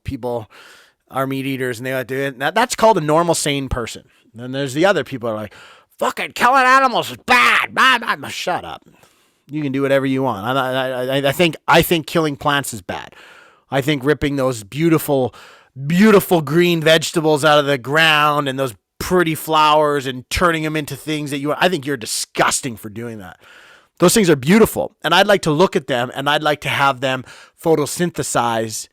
people are meat eaters and they like to do it. That's called a normal, sane person. Then there's the other people who are like, fucking killing animals is bad. Blah, blah, blah. Shut up. You can do whatever you want. I think killing plants is bad. I think ripping those beautiful, beautiful green vegetables out of the ground and those pretty flowers and turning them into things I think you're disgusting for doing that. Those things are beautiful, and I'd like to look at them, and I'd like to have them photosynthesize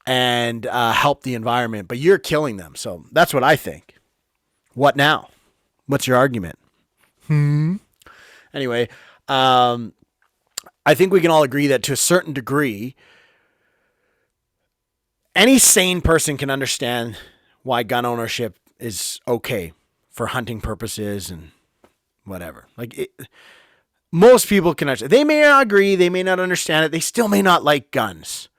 and help the environment, but you're killing them. So that's what I think. What now? What's your argument? Anyway, I think we can all agree that to a certain degree, any sane person can understand why gun ownership is okay for hunting purposes and whatever. Most people can understand. They may not agree. They may not understand it. They still may not like guns.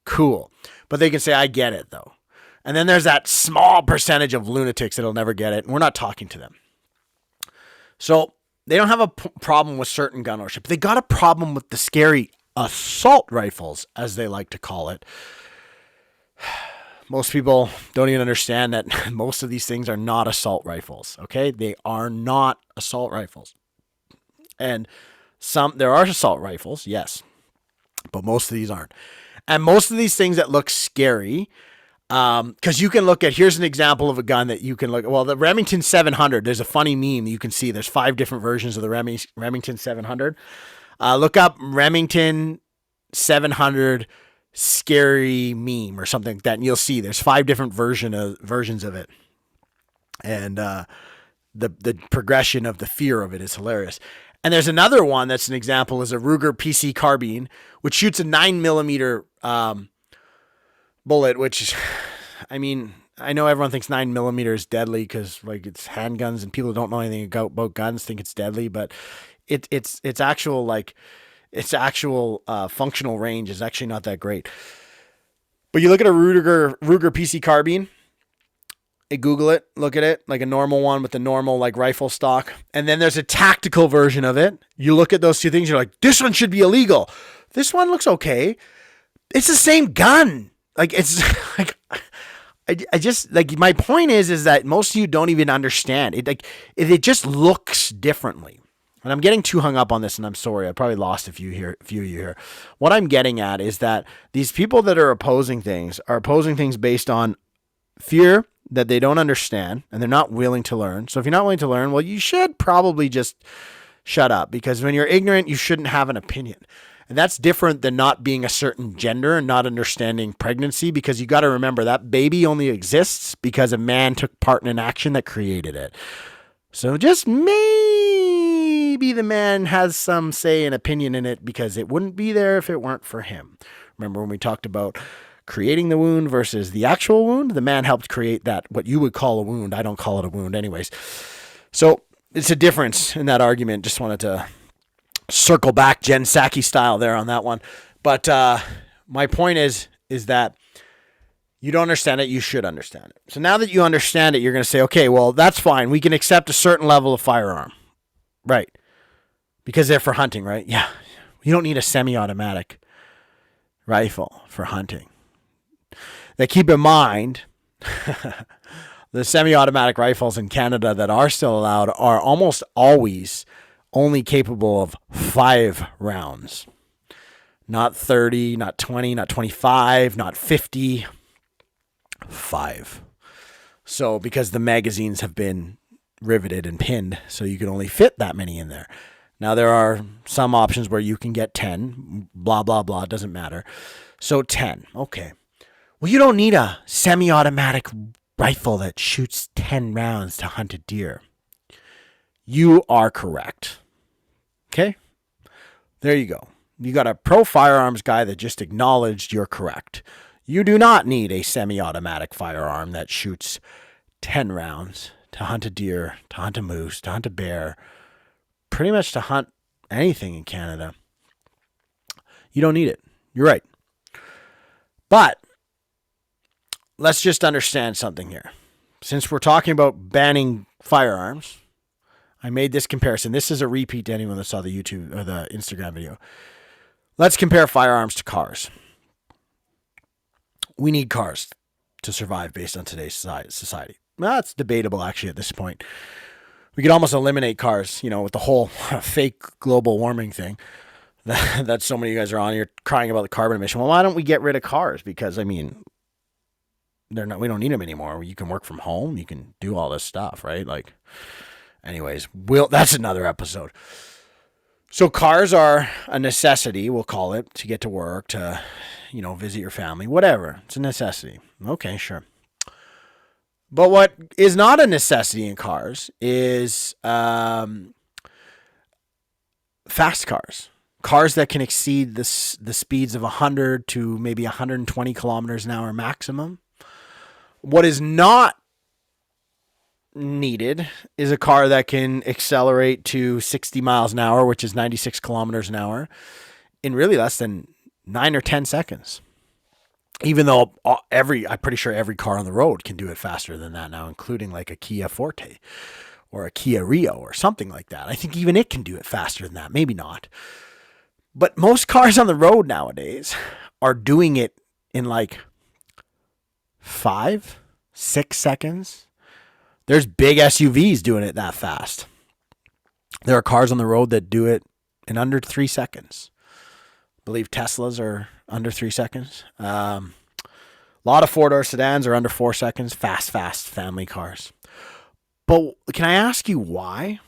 Cool. But they can say, I get it, though. And then there's that small percentage of lunatics that'll never get it. And we're not talking to them. So they don't have a problem with certain gun ownership. They got a problem with the scary assault rifles, as they like to call it. Most people don't even understand that most of these things are not assault rifles. Okay. They are not assault rifles. And there are assault rifles, yes, but most of these aren't. And most of these things that look scary, because you can look at, here's an example of a gun that you can look at. Well, the Remington 700, there's a funny meme you can see. There's 5 different versions of the Remington 700. Look up Remington 700 scary meme or something like that, and you'll see there's 5 different versions of it. And the progression of the fear of it is hilarious. And there's another one that's an example is a Ruger PC carbine, which shoots a 9mm bullet, which, I mean, I know everyone thinks 9mm is deadly because it's handguns and people who don't know anything about guns think it's deadly, but its actual functional range is actually not that great. But you look at a Ruger PC carbine, Google it, look at it, like a normal one with the normal rifle stock. And then there's a tactical version of it. You look at those two things, you're like, this one should be illegal. This one looks okay. It's the same gun. It's I just my point is that most of you don't even understand it. It just looks differently. And I'm getting too hung up on this, and I'm sorry. I probably lost a few of you here. What I'm getting at is that these people that are opposing things based on fear that they don't understand, and they're not willing to learn. So if you're not willing to learn, well, you should probably just shut up, because when you're ignorant, you shouldn't have an opinion. And that's different than not being a certain gender and not understanding pregnancy, because you got to remember that baby only exists because a man took part in an action that created it. So just maybe the man has some say and opinion in it, because it wouldn't be there if it weren't for him. Remember when we talked about creating the wound versus the actual wound? The man helped create that, what you would call a wound. I don't call it a wound anyways. So it's a difference in that argument. Just wanted to circle back Jen Psaki style there on that one. But my point is that you don't understand it. You should understand it. So now that you understand it, you're going to say, okay, well, that's fine. We can accept a certain level of firearm. Right. Because they're for hunting, right? Yeah. You don't need a semi-automatic rifle for hunting. Now keep in mind, the semi-automatic rifles in Canada that are still allowed are almost always only capable of 5 rounds. Not 30, not 20, not 25, not 50. 5. So because the magazines have been riveted and pinned, so you can only fit that many in there. Now there are some options where you can get 10, blah, blah, blah, it doesn't matter. So 10, okay. Well, you don't need a semi-automatic rifle that shoots 10 rounds to hunt a deer. You are correct. Okay? There you go. You got a pro firearms guy that just acknowledged you're correct. You do not need a semi-automatic firearm that shoots 10 rounds to hunt a deer, to hunt a moose, to hunt a bear, pretty much to hunt anything in Canada. You don't need it. You're right. But let's just understand something here. Since we're talking about banning firearms, I made this comparison. This is a repeat to anyone that saw the YouTube or the Instagram video. Let's compare firearms to cars. We need cars to survive based on today's society. Well, it's debatable actually at this point. We could almost eliminate cars, with the whole fake global warming thing that so many of you guys are on. You're crying about the carbon emission. Well, why don't we get rid of cars? Because we don't need them anymore. You can work from home. You can do all this stuff, right? Anyways, that's another episode. So cars are a necessity, we'll call it, to get to work, to, visit your family, whatever. It's a necessity. Okay, sure. But what is not a necessity in cars is fast cars. cars that can exceed the speeds of 100 to maybe 120 kilometers an hour maximum. What is not needed is a car that can accelerate to 60 miles an hour, which is 96 kilometers an hour, in really less than 9 or 10 seconds. Even though I'm pretty sure every car on the road can do it faster than that now, including like a Kia Forte or a Kia Rio or something like that. I think even it can do it faster than that. Maybe not. But most cars on the road nowadays are doing it in like 5, 6 seconds. There's big SUVs doing it that fast. There are cars on the road that do it in under 3 seconds. I believe Teslas are under 3 seconds. A lot of four-door sedans are under 4 seconds. Fast family cars. But can I ask you why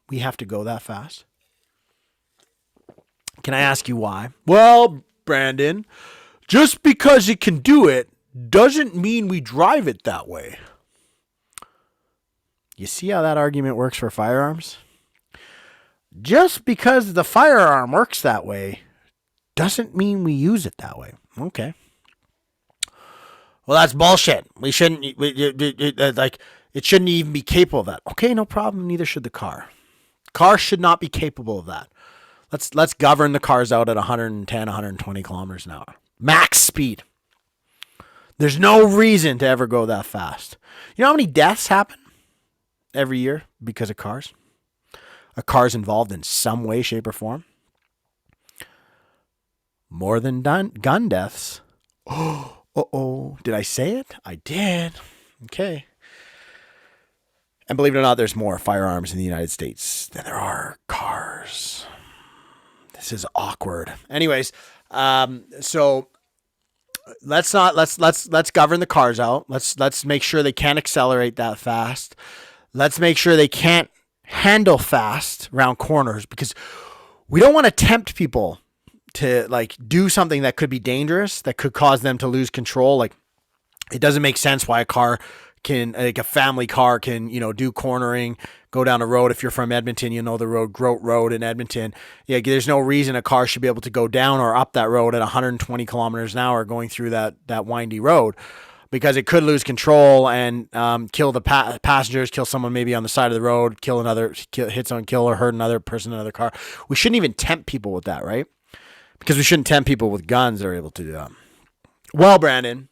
we have to go that fast? Can I ask you why? Well, Brandon, just because it can do it doesn't mean we drive it that way. You see how that argument works for firearms? Just because the firearm works that way doesn't mean we use it that way. Okay. Well, that's bullshit. We shouldn't, it shouldn't even be capable of that. Okay, no problem. Neither should the car. Car should not be capable of that. Let's govern the cars out at 110, 120 kilometers an hour. Max speed. There's no reason to ever go that fast. You know how many deaths happen every year because of cars? A car's involved in some way, shape, or form. More than gun deaths. Oh, did I say it? I did. Okay. And believe it or not, there's more firearms in the United States than there are cars. This is awkward. Anyways, so let's govern the cars out. Let's make sure they can't accelerate that fast. Let's make sure they can't handle fast around corners, because we don't want to tempt people to like do something that could be dangerous, that could cause them to lose control. Like, it doesn't make sense why a car can, like a family car can, do cornering, go down a road. If you're from Edmonton, you know the road, Grote Road in Edmonton. Yeah, there's no reason a car should be able to go down or up that road at 120 kilometers an hour going through that windy road, because it could lose control and kill the passengers, kill someone maybe on the side of the road, hit someone, kill or hurt another person in another car. We shouldn't even tempt people with that, right? Because we shouldn't tempt people with guns that are able to do that. Well, Brandon,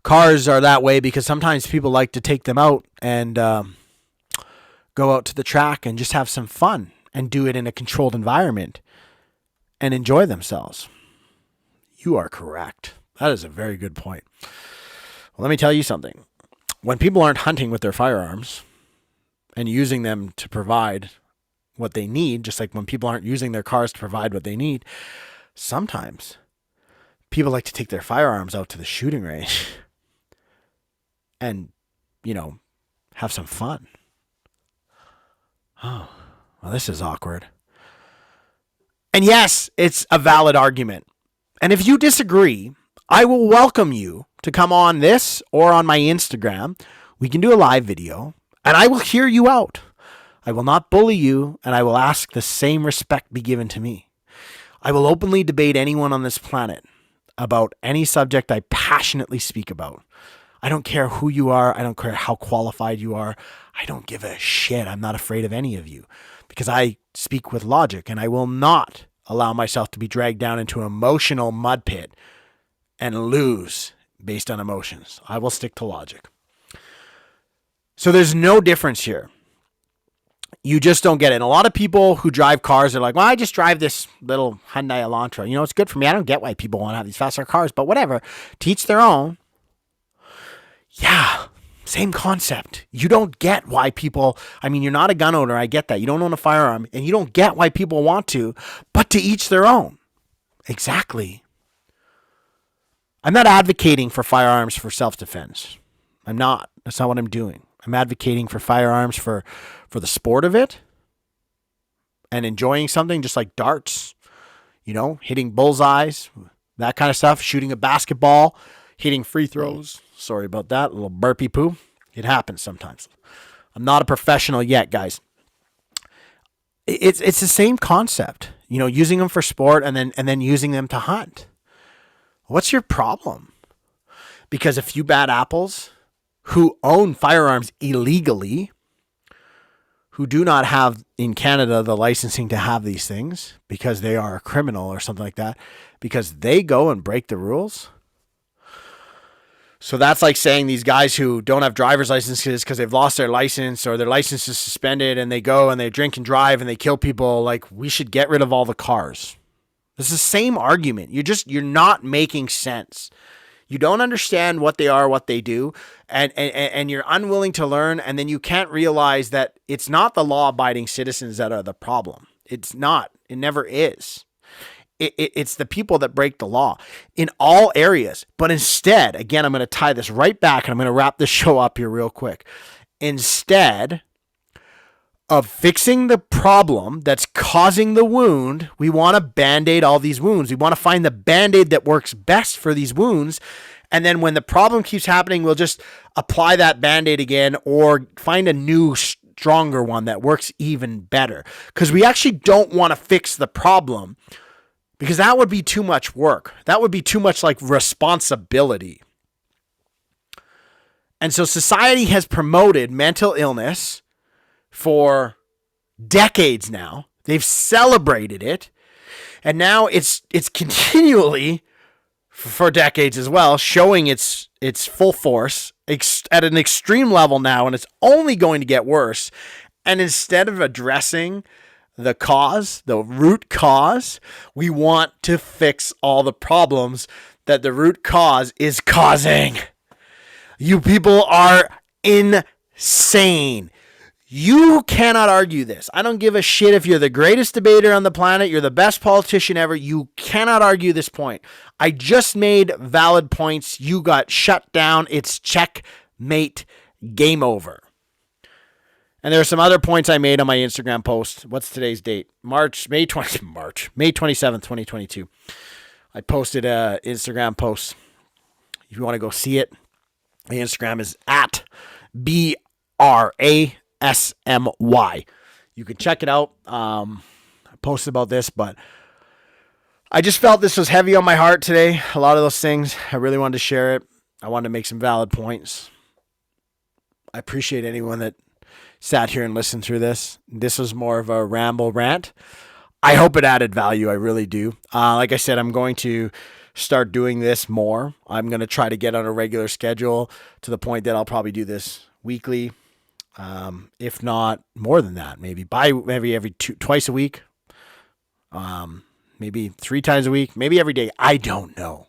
cars are that way because sometimes people like to take them out and go out to the track and just have some fun and do it in a controlled environment and enjoy themselves. You are correct. That is a very good point. Well, let me tell you something. When people aren't hunting with their firearms and using them to provide what they need, just like when people aren't using their cars to provide what they need, sometimes people like to take their firearms out to the shooting range and, have some fun. Oh, well, this is awkward. And yes, it's a valid argument. And if you disagree, I will welcome you to come on this or on my Instagram. We can do a live video and I will hear you out. I will not bully you, and I will ask the same respect be given to me. I will openly debate anyone on this planet about any subject I passionately speak about. I don't care who you are. I don't care how qualified you are. I don't give a shit. I'm not afraid of any of you because I speak with logic, and I will not allow myself to be dragged down into an emotional mud pit and lose based on emotions. I will stick to logic. So there's no difference here. You just don't get it. And a lot of people who drive cars are like, well, I just drive this little Hyundai Elantra. It's good for me. I don't get why people want to have these faster cars, but whatever. Teach their own. Yeah, same concept. You don't get why people, you're not a gun owner. I get that. You don't own a firearm, and you don't get why people want to, but to each their own. Exactly. I'm not advocating for firearms for self-defense. I'm not. That's not what I'm doing. I'm advocating for firearms for the sport of it and enjoying something just like darts, hitting bullseyes, that kind of stuff, shooting a basketball, hitting free throws. Sorry about that, a little burpee poo. It happens sometimes. I'm not a professional yet, guys. It's the same concept. using them for sport and then using them to hunt. What's your problem? Because a few bad apples who own firearms illegally, who do not have in Canada the licensing to have these things because they are a criminal or something like that, because they go and break the rules. So that's like saying these guys who don't have driver's licenses because they've lost their license or their license is suspended and they go and they drink and drive and they kill people, like, we should get rid of all the cars. It's the same argument. You're not making sense. You don't understand what they are, what they do, and you're unwilling to learn, and then you can't realize that it's not the law-abiding citizens that are the problem. It's not. It never is. It's the people that break the law in all areas. But instead, again, I'm going to tie this right back, and I'm going to wrap this show up here real quick. Instead of fixing the problem that's causing the wound, we want to Band-Aid all these wounds. We want to find the Band-Aid that works best for these wounds. And then when the problem keeps happening, we'll just apply that Band-Aid again or find a new, stronger one that works even better. Because we actually don't want to fix the problem, because that would be too much work. That would be too much like responsibility. And so society has promoted mental illness for decades now. They've celebrated it. And now it's continually, for decades as well, showing its full force at an extreme level now, and it's only going to get worse. And instead of addressing the cause, the root cause, we want to fix all the problems that the root cause is causing. You people are insane. You cannot argue this. I don't give a shit if you're the greatest debater on the planet, you're the best politician ever. You cannot argue this point. I just made valid points. You got shut down. It's checkmate, game over. And there are some other points I made on my Instagram post. What's today's date? May 27th, 2022. I posted an Instagram post. If you want to go see it, the Instagram is at BRASMY. You can check it out. I posted about this, but I just felt this was heavy on my heart today. A lot of those things, I really wanted to share it. I wanted to make some valid points. I appreciate anyone that sat here and listened through this. This was more of a ramble rant. I hope it added value. I really do. Like I said, I'm going to start doing this more. I'm going to try to get on a regular schedule to the point that I'll probably do this weekly. If not more than that, maybe twice a week. Maybe 3 times a week, maybe every day. I don't know.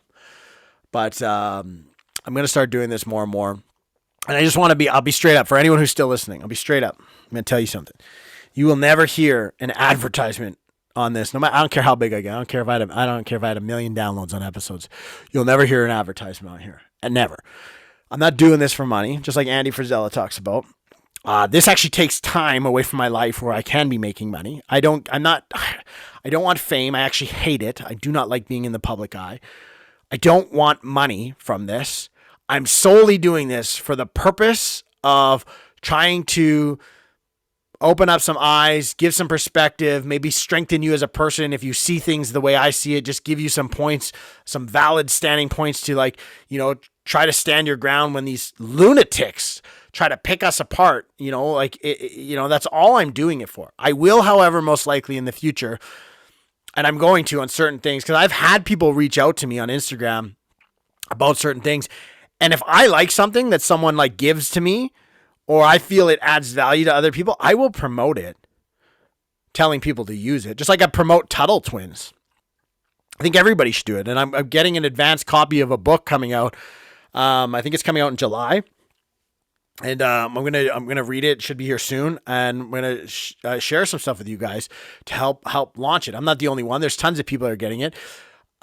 But I'm going to start doing this more and more. And I just want to I'll be straight up for anyone who's still listening. I'll be straight up. I'm going to tell you something. You will never hear an advertisement on this. No matter, I don't care how big I get. I don't care if I had 1 million downloads on episodes. You'll never hear an advertisement on here. And never. I'm not doing this for money, just like Andy Frisella talks about. This actually takes time away from my life where I can be making money. I don't want fame. I actually hate it. I do not like being in the public eye. I don't want money from this. I'm solely doing this for the purpose of trying to open up some eyes, give some perspective, maybe strengthen you as a person. If you see things the way I see it, just give you some points, some valid standing points to try to stand your ground when these lunatics try to pick us apart. That's all I'm doing it for. I will, however, most likely in the future, and I'm going to on certain things, because I've had people reach out to me on Instagram about certain things. And if I like something that someone gives to me, or I feel it adds value to other people, I will promote it, telling people to use it. Just like I promote Tuttle Twins. I think everybody should do it. And I'm getting an advanced copy of a book coming out. I think it's coming out in July. And I'm gonna read it. It should be here soon. And I'm gonna share some stuff with you guys to help launch it. I'm not the only one. There's tons of people that are getting it.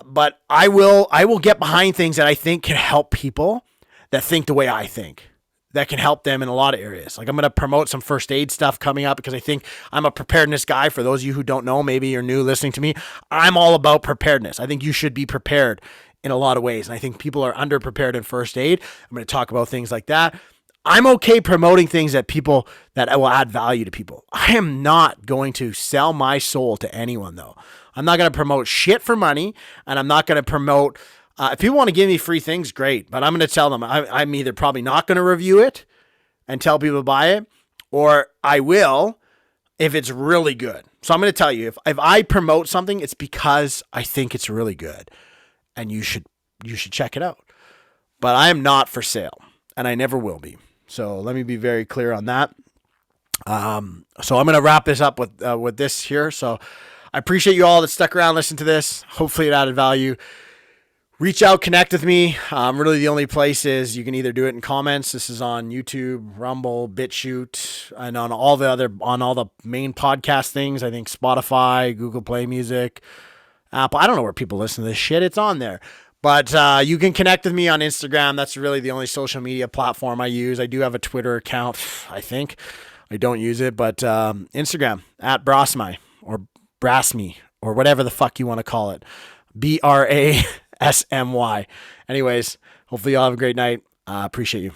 But I will get behind things that I think can help people that think the way I think, that can help them in a lot of areas. I'm going to promote some first aid stuff coming up because I think I'm a preparedness guy. For those of you who don't know, maybe you're new listening to me, I'm all about preparedness. I think you should be prepared in a lot of ways. And I think people are underprepared in first aid. I'm going to talk about things like that. I'm okay promoting things that will add value to people. I am not going to sell my soul to anyone, though. I'm not going to promote shit for money, and I'm not going to promote. If people want to give me free things, great. But I'm going to tell them I'm either probably not going to review it and tell people to buy it, or I will if it's really good. So I'm going to tell you, if I promote something, it's because I think it's really good, and you should check it out. But I am not for sale, and I never will be. So let me be very clear on that. So I'm going to wrap this up with this here. So I appreciate you all that stuck around, listened to this. Hopefully it added value. Reach out, connect with me. Really the only place is you can either do it in comments. This is on YouTube, Rumble, BitChute, and on all the main podcast things. I think Spotify, Google Play Music, Apple. I don't know where people listen to this shit. It's on there. But you can connect with me on Instagram. That's really the only social media platform I use. I do have a Twitter account, I think. I don't use it, but Instagram, @Brasmy or Brasmy or whatever the fuck you want to call it. BRASMY. Anyways, hopefully y'all have a great night. Appreciate you.